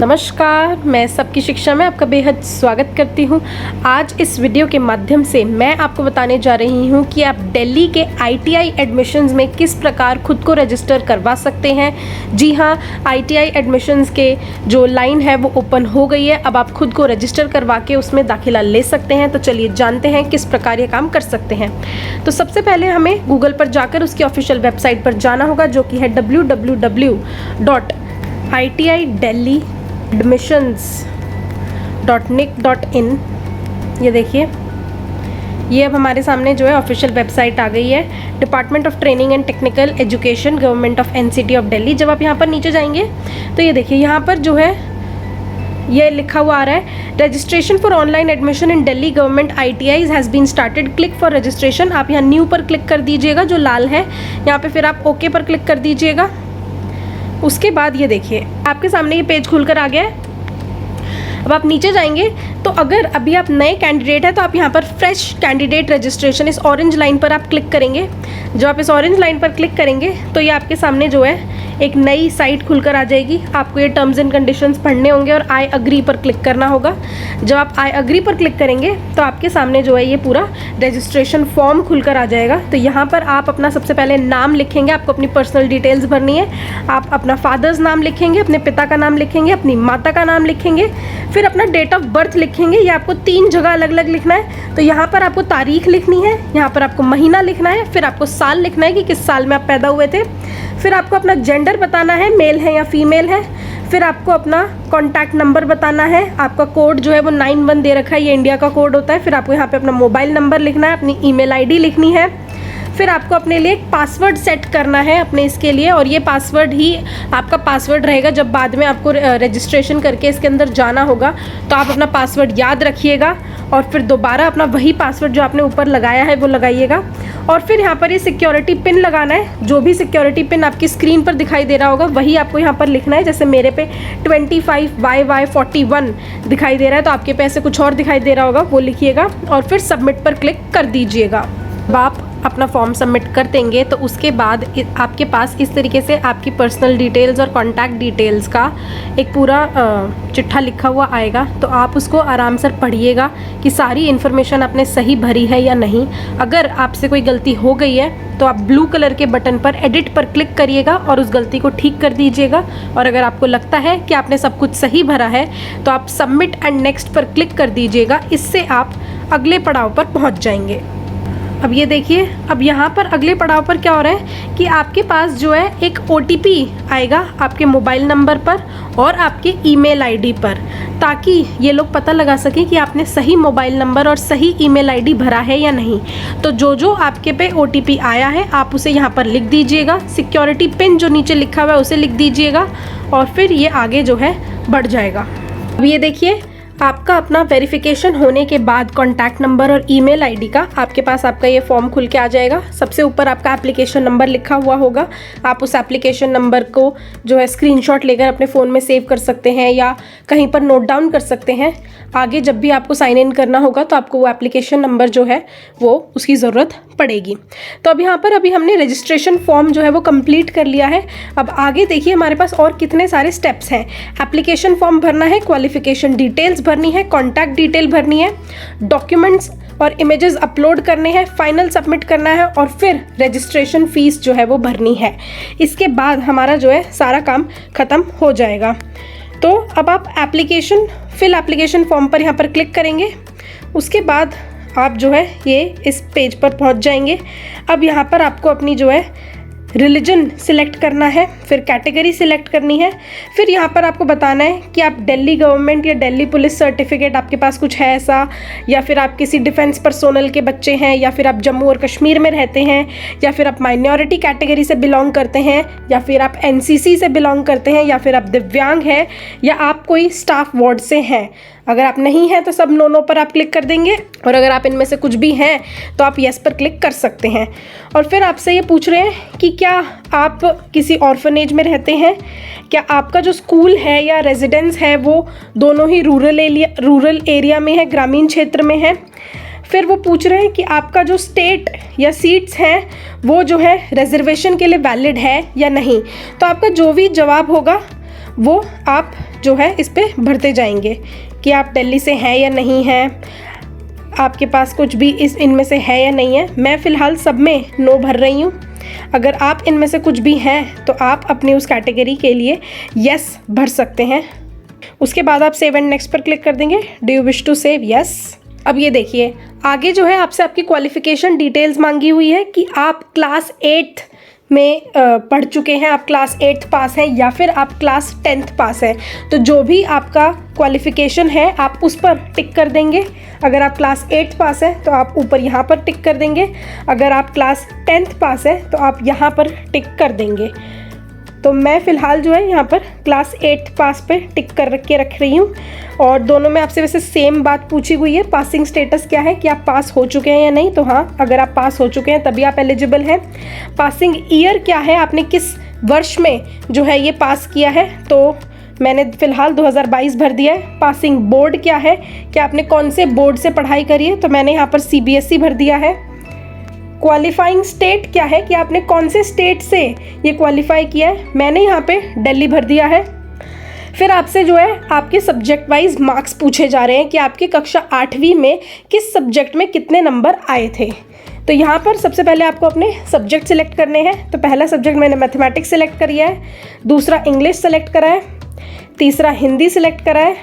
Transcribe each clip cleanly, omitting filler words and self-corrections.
नमस्कार, मैं सबकी शिक्षा में आपका बेहद स्वागत करती हूँ। आज इस वीडियो के माध्यम से मैं आपको बताने जा रही हूँ कि आप दिल्ली के ITI एडमिशन्स में किस प्रकार खुद को रजिस्टर करवा सकते हैं। जी हाँ, ITI एडमिशन्स के जो लाइन है वो ओपन हो गई है। अब आप खुद को रजिस्टर करवा के उसमें दाखिला ले सकते हैं। तो चलिए जानते हैं किस प्रकार ये काम कर सकते हैं। तो सबसे पहले हमें गूगल पर जाकर उसकी ऑफिशियल वेबसाइट पर जाना होगा, जो कि है www.itidelhiadmissions.nic.in। ये देखिए, ये अब हमारे सामने जो है ऑफिशियल वेबसाइट आ गई है, department of training and technical education, government of NCT of Delhi. जब आप यहाँ पर नीचे जाएंगे तो ये देखिए, यहाँ पर जो है ये लिखा हुआ आ रहा है, registration for online admission in Delhi government ITIs has been started, click for registration. आप यहाँ न्यू पर क्लिक कर दीजिएगा, जो लाल है यहाँ पे, फिर आप ओके पर क्लिक कर दीजिएगा। उसके बाद ये देखिए, आपके सामने ये पेज खुलकर आ गया है। अब आप नीचे जाएंगे तो अगर अभी आप नए कैंडिडेट हैं तो आप यहाँ पर फ्रेश कैंडिडेट रजिस्ट्रेशन, इस ऑरेंज लाइन पर आप क्लिक करेंगे। जब आप इस ऑरेंज लाइन पर क्लिक करेंगे तो ये आपके सामने जो है एक नई साइट खुलकर आ जाएगी। आपको ये टर्म्स एंड कंडीशंस पढ़ने होंगे और आई अग्री पर क्लिक करना होगा। जब आप आई अग्री पर क्लिक करेंगे तो आपके सामने जो है ये पूरा रजिस्ट्रेशन फॉर्म खुलकर आ जाएगा। तो यहाँ पर आप अपना सबसे पहले नाम लिखेंगे, आपको अपनी पर्सनल डिटेल्स भरनी है। आप अपना फादर्स नाम लिखेंगे, अपने पिता का नाम लिखेंगे, अपनी माता का नाम लिखेंगे, फिर अपना डेट ऑफ बर्थ लिखेंगे। ये आपको 3 जगह अलग अलग लिखना है। तो यहाँ पर आपको तारीख लिखनी है, यहाँ पर आपको महीना लिखना है, फिर आपको साल लिखना है कि किस साल में आप पैदा हुए थे, फिर आपको अपना जेंडर बताना है, मेल है या फीमेल है, फिर आपको अपना कॉन्टैक्ट नंबर बताना है। आपका कोड जो है वो 91 दे रखा है, ये इंडिया का कोड होता है। फिर आपको यहाँ पे अपना मोबाइल नंबर लिखना है, अपनी ईमेल ID लिखनी है, फिर आपको अपने लिए एक पासवर्ड सेट करना है अपने इसके लिए, और ये पासवर्ड ही आपका पासवर्ड रहेगा। जब बाद में आपको रजिस्ट्रेशन करके इसके अंदर जाना होगा तो आप अपना पासवर्ड याद रखिएगा और फिर दोबारा अपना वही पासवर्ड जो आपने ऊपर लगाया है वो लगाइएगा। और फिर यहाँ पर ये सिक्योरिटी पिन लगाना है। जो भी सिक्योरिटी पिन आपकी स्क्रीन पर दिखाई दे रहा होगा वही आपको यहाँ पर लिखना है। जैसे मेरे पे 25YY41 दिखाई दे रहा है, तो आपके पे ऐसे कुछ और दिखाई दे रहा होगा, वो लिखिएगा और फिर सबमिट पर क्लिक कर दीजिएगा। अब आप अपना फॉर्म सबमिट कर देंगे तो उसके बाद आपके पास इस तरीके से आपकी पर्सनल डिटेल्स और कॉन्टैक्ट डिटेल्स का एक पूरा चिट्ठा लिखा हुआ आएगा। तो आप उसको आराम से पढ़िएगा कि सारी इन्फॉर्मेशन आपने सही भरी है या नहीं। अगर आपसे कोई गलती हो गई है तो आप ब्लू कलर के बटन पर एडिट पर क्लिक करिएगा और उस गलती को ठीक कर दीजिएगा। और अगर आपको लगता है कि आपने सब कुछ सही भरा है तो आप सबमिट एंड नेक्स्ट पर क्लिक कर दीजिएगा। इससे आप अगले पड़ाव पर पहुँच जाएंगे। अब ये देखिए, अब यहाँ पर अगले पड़ाव पर क्या हो रहा है कि आपके पास जो है एक OTP आएगा आपके मोबाइल नंबर पर और आपके ईमेल ID पर, ताकि ये लोग पता लगा सकें कि आपने सही मोबाइल नंबर और सही ईमेल ID भरा है या नहीं। तो जो आपके पे OTP आया है आप उसे यहाँ पर लिख दीजिएगा। सिक्योरिटी पिन जो नीचे लिखा हुआ है उसे लिख दीजिएगा और फिर ये आगे जो है बढ़ जाएगा। अब ये देखिए, आपका अपना वेरिफिकेशन होने के बाद कॉन्टैक्ट नंबर और ईमेल ID का आपके पास आपका ये फॉर्म खुल के आ जाएगा। सबसे ऊपर आपका एप्लीकेशन नंबर लिखा हुआ होगा। आप उस एप्लीकेशन नंबर को जो है स्क्रीनशॉट लेकर अपने फ़ोन में सेव कर सकते हैं या कहीं पर नोट डाउन कर सकते हैं। आगे जब भी आपको साइन इन करना होगा तो आपको वो एप्लीकेशन नंबर जो है वो उसकी ज़रूरत पड़ेगी। तो अब यहाँ पर अभी हमने रजिस्ट्रेशन फॉर्म जो है वो कंप्लीट कर लिया है। अब आगे देखिए हमारे पास और कितने सारे स्टेप्स हैं। एप्लीकेशन फॉर्म भरना है, क्वालिफिकेशन डिटेल्स भरनी है, कॉन्टैक्ट डिटेल भरनी है, डॉक्यूमेंट्स और इमेजेस अपलोड करने हैं, फाइनल सबमिट करना है और फिर रजिस्ट्रेशन फ़ीस जो है वो भरनी है। इसके बाद हमारा जो है सारा काम ख़त्म हो जाएगा। तो अब आप फिल एप्लीकेशन फॉर्म पर यहाँ पर क्लिक करेंगे। उसके बाद आप जो है ये इस पेज पर पहुँच जाएंगे। अब यहाँ पर आपको अपनी जो है रिलीजन सिलेक्ट करना है, फिर कैटेगरी सिलेक्ट करनी है, फिर यहाँ पर आपको बताना है कि आप दिल्ली गवर्नमेंट या दिल्ली पुलिस सर्टिफिकेट आपके पास कुछ है ऐसा, या फिर आप किसी डिफेंस पर्सोनल के बच्चे हैं, या फिर आप जम्मू और कश्मीर में रहते हैं, या फिर आप माइनॉरिटी कैटेगरी से बिलोंग करते हैं, या फिर आप NCC से बिलोंग करते हैं, या फिर आप दिव्यांग हैं, या आप कोई स्टाफ वार्ड से हैं। अगर आप नहीं हैं तो सब नो पर आप क्लिक कर देंगे, और अगर आप इनमें से कुछ भी हैं तो आप येस पर क्लिक कर सकते हैं। और फिर आपसे ये पूछ रहे हैं कि क्या आप किसी ऑर्फनेज में रहते हैं, क्या आपका जो स्कूल है या रेजिडेंस है वो दोनों ही रूरल एरिया में है, ग्रामीण क्षेत्र में है। फिर वो पूछ रहे हैं कि आपका जो स्टेट या सीट्स हैं वो जो है रिजर्वेशन के लिए वैलिड है या नहीं। तो आपका जो भी जवाब होगा वो आप जो है इस पे भरते जाएंगे कि आप दिल्ली से हैं या नहीं हैं, आपके पास कुछ भी इनमें से है या नहीं है। मैं फ़िलहाल सब में नो भर रही हूँ। अगर आप इनमें से कुछ भी हैं तो आप अपनी उस कैटेगरी के लिए यस भर सकते हैं। उसके बाद आप सेव एंड नेक्स्ट पर क्लिक कर देंगे। Do you wish to save? Yes. अब ये देखिए आगे जो है आपसे आपकी क्वालिफ़िकेशन डिटेल्स मांगी हुई है कि आप क्लास 8 में पढ़ चुके हैं, आप क्लास 8 पास हैं या फिर आप क्लास 10th पास हैं। तो जो भी आपका क्वालिफ़िकेशन है आप उस पर टिक कर देंगे। अगर आप क्लास 8 पास हैं तो आप ऊपर यहाँ पर टिक कर देंगे। अगर आप क्लास 10th पास हैं तो आप यहाँ पर टिक कर देंगे। तो मैं फ़िलहाल जो है यहाँ पर क्लास 8 पास पे टिक कर रख रही हूँ। और दोनों में आपसे वैसे सेम बात पूछी हुई है, पासिंग स्टेटस क्या है कि आप पास हो चुके हैं या नहीं। तो हाँ, अगर आप पास हो चुके हैं तभी आप एलिजिबल हैं। पासिंग ईयर क्या है, आपने किस वर्ष में जो है ये पास किया है, तो मैंने फ़िलहाल 2022 भर दिया है। पासिंग बोर्ड क्या है कि आपने कौन से बोर्ड से पढ़ाई करी है, तो मैंने यहाँ पर CBSE भर दिया है। क्वालिफाइंग स्टेट क्या है कि आपने कौन से स्टेट से ये क्वालिफाई किया है, मैंने यहाँ पे दिल्ली भर दिया है। फिर आपसे जो है आपके सब्जेक्ट वाइज मार्क्स पूछे जा रहे हैं कि आपकी कक्षा 8वीं में किस सब्जेक्ट में कितने नंबर आए थे। तो यहाँ पर सबसे पहले आपको अपने सब्जेक्ट सिलेक्ट करने हैं। तो पहला सब्जेक्ट मैंने मैथमेटिक्स सेलेक्ट किया है, दूसरा इंग्लिश सेलेक्ट करा है, तीसरा हिंदी सेलेक्ट करा है,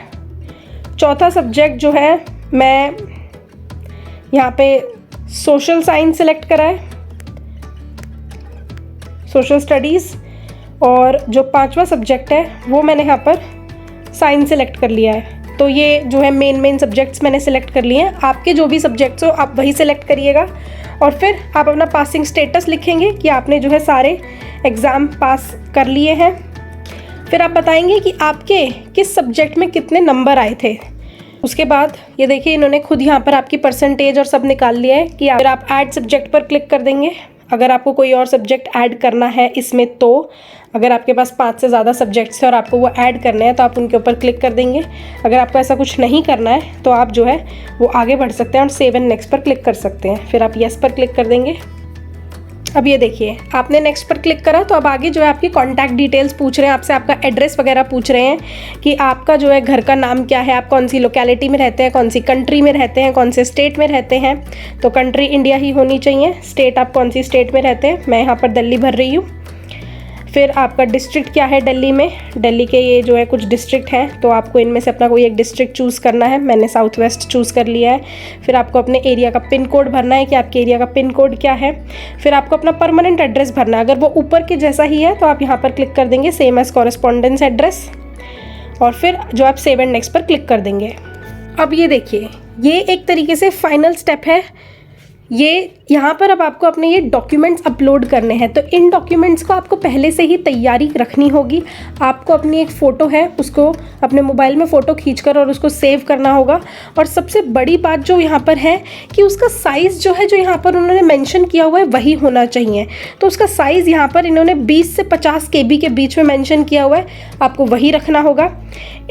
चौथा सब्जेक्ट जो है मैं यहाँ पे सोशल साइंस सेलेक्ट करा है, सोशल स्टडीज़, और जो 5वां सब्जेक्ट है वो मैंने यहाँ पर साइंस सेलेक्ट कर लिया है। तो ये जो है मेन सब्जेक्ट्स मैंने सेलेक्ट कर लिए हैं। आपके जो भी सब्जेक्ट्स हो आप वही सेलेक्ट करिएगा और फिर आप अपना पासिंग स्टेटस लिखेंगे कि आपने जो है सारे एग्ज़ाम पास कर लिए हैं। फिर आप बताएंगे कि आपके किस सब्जेक्ट में कितने नंबर आए थे। उसके बाद ये देखिए इन्होंने खुद यहाँ पर आपकी परसेंटेज और सब निकाल लिया है कि अगर आप ऐड सब्जेक्ट पर क्लिक कर देंगे। अगर आपको कोई और सब्जेक्ट ऐड करना है इसमें, तो अगर आपके पास 5 से ज़्यादा सब्जेक्ट्स हैं और आपको वो ऐड करने हैं तो आप उनके ऊपर क्लिक कर देंगे। अगर आपको ऐसा कुछ नहीं करना है तो आप जो है वो आगे बढ़ सकते हैं और सेव एंड नेक्स्ट पर क्लिक कर सकते हैं। फिर आप येस पर क्लिक कर देंगे। अब ये देखिए आपने नेक्स्ट पर क्लिक करा तो अब आगे जो है आपकी कॉन्टैक्ट डिटेल्स पूछ रहे हैं आपसे, आपका एड्रेस वगैरह पूछ रहे हैं कि आपका जो है घर का नाम क्या है, आप कौन सी लोकेलिटी में रहते हैं, कौन सी कंट्री में रहते हैं, कौन से स्टेट में रहते हैं। तो कंट्री इंडिया ही होनी चाहिए। स्टेट आप कौन सी स्टेट में रहते हैं, मैं यहाँ पर दिल्ली भर रही हूँ। फिर आपका डिस्ट्रिक्ट क्या है दिल्ली में, दिल्ली के ये जो है कुछ डिस्ट्रिक्ट हैं तो आपको इनमें से अपना कोई एक डिस्ट्रिक्ट चूज़ करना है। मैंने साउथ वेस्ट चूज़ कर लिया है। फिर आपको अपने एरिया का पिन कोड भरना है कि आपके एरिया का पिन कोड क्या है। फिर आपको अपना परमानेंट एड्रेस भरना है। अगर वो ऊपर के जैसा ही है तो आप यहाँ पर क्लिक कर देंगे सेम एज कॉरेस्पॉन्डेंस एड्रेस, और फिर जो आप सेव एंड नेक्स्ट पर क्लिक कर देंगे। अब ये देखिए ये एक तरीके से फाइनल स्टेप है। ये यहाँ पर अब आपको अपने ये डॉक्यूमेंट्स अपलोड करने हैं। तो इन डॉक्यूमेंट्स को आपको पहले से ही तैयारी रखनी होगी। आपको अपनी एक फ़ोटो है उसको अपने मोबाइल में फ़ोटो खींचकर और उसको सेव करना होगा। और सबसे बड़ी बात जो यहाँ पर है कि उसका साइज़ जो है जो यहाँ पर उन्होंने मेंशन किया हुआ है वही होना चाहिए। तो उसका साइज़ यहाँ पर इन्होंने 20 से 50 KB के बीच में मेंशन किया हुआ है, आपको वही रखना होगा।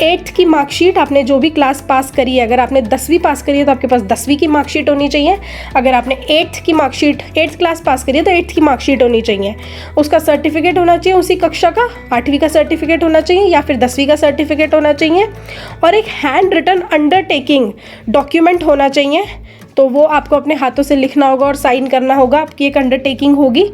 8th की मार्कशीट, आपने जो भी क्लास पास करी है, अगर आपने 10वीं पास करी है तो आपके पास 10वीं की मार्कशीट होनी चाहिए। अगर आपने 8th की मार्कशीट 8th क्लास पास करी है तो 8th की मार्कशीट होनी चाहिए। उसका सर्टिफिकेट होना चाहिए उसी कक्षा का, 8वीं का सर्टिफिकेट होना चाहिए या फिर 10वीं का सर्टिफिकेट होना चाहिए। और एक हैंड रिटन अंडरटेकिंग डॉक्यूमेंट होना चाहिए। तो वो आपको अपने हाथों से लिखना होगा और साइन करना होगा, आपकी एक अंडरटेकिंग होगी।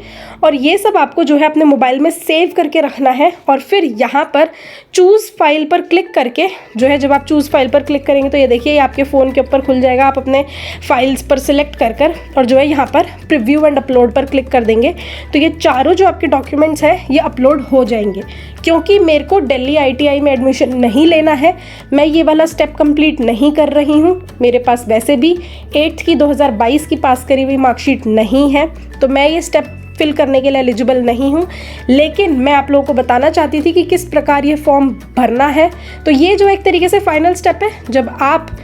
और ये सब आपको जो है अपने मोबाइल में सेव करके रखना है। और फिर यहाँ पर चूज़ फाइल पर क्लिक करके जो है, जब आप चूज़ फाइल पर क्लिक करेंगे तो ये देखिए ये आपके फ़ोन के ऊपर खुल जाएगा। आप अपने फाइल्स पर सिलेक्ट कर और जो है यहाँ पर प्रीव्यू एंड अपलोड पर क्लिक कर देंगे तो ये चारों जो आपके डॉक्यूमेंट्स हैं ये अपलोड हो जाएंगे। क्योंकि मेरे को दिल्ली ITI में एडमिशन नहीं लेना है, मैं ये वाला स्टेप कंप्लीट नहीं कर रही हूँ। मेरे पास वैसे भी 8th की 2022 की पास करी हुई मार्कशीट नहीं है, तो मैं ये स्टेप फिल करने के लिए एलिजिबल नहीं हूँ। लेकिन मैं आप लोगों को बताना चाहती थी कि किस प्रकार ये फॉर्म भरना है। तो ये जो एक तरीके से फाइनल स्टेप है, जब आप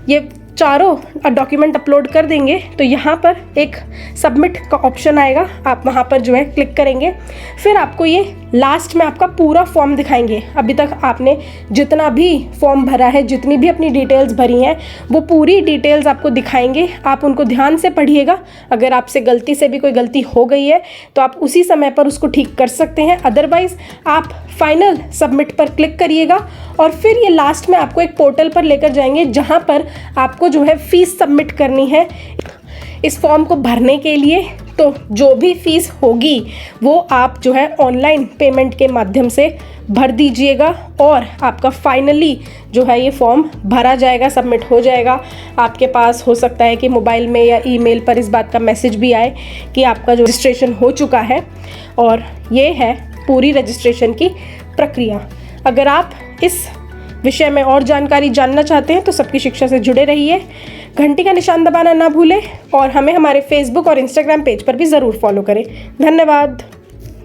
ये चारों डॉक्यूमेंट अपलोड कर देंगे तो यहाँ पर एक सबमिट का ऑप्शन आएगा, आप वहाँ पर जो है क्लिक करेंगे। फिर आपको ये लास्ट में आपका पूरा फॉर्म दिखाएंगे। अभी तक आपने जितना भी फॉर्म भरा है, जितनी भी अपनी डिटेल्स भरी हैं, वो पूरी डिटेल्स आपको दिखाएंगे। आप उनको ध्यान से पढ़िएगा। अगर आपसे गलती से भी कोई गलती हो गई है तो आप उसी समय पर उसको ठीक कर सकते हैं। अदरवाइज़ आप फाइनल सबमिट पर क्लिक करिएगा और फिर ये लास्ट में आपको एक पोर्टल पर लेकर जाएंगे जहाँ पर आपको जो है फ़ीस सबमिट करनी है इस फॉर्म को भरने के लिए। तो जो भी फ़ीस होगी वो आप जो है ऑनलाइन पेमेंट के माध्यम से भर दीजिएगा और आपका फाइनली जो है ये फॉर्म भरा जाएगा, सबमिट हो जाएगा। आपके पास हो सकता है कि मोबाइल में या ईमेल पर इस बात का मैसेज भी आए कि आपका जो रजिस्ट्रेशन हो चुका है। और ये है पूरी रजिस्ट्रेशन की प्रक्रिया। अगर आप इस विषय में और जानकारी जानना चाहते हैं तो सबकी शिक्षा से जुड़े रहिए। घंटी का निशान दबाना ना भूलें और हमें हमारे फेसबुक और इंस्टाग्राम पेज पर भी ज़रूर फॉलो करें। धन्यवाद।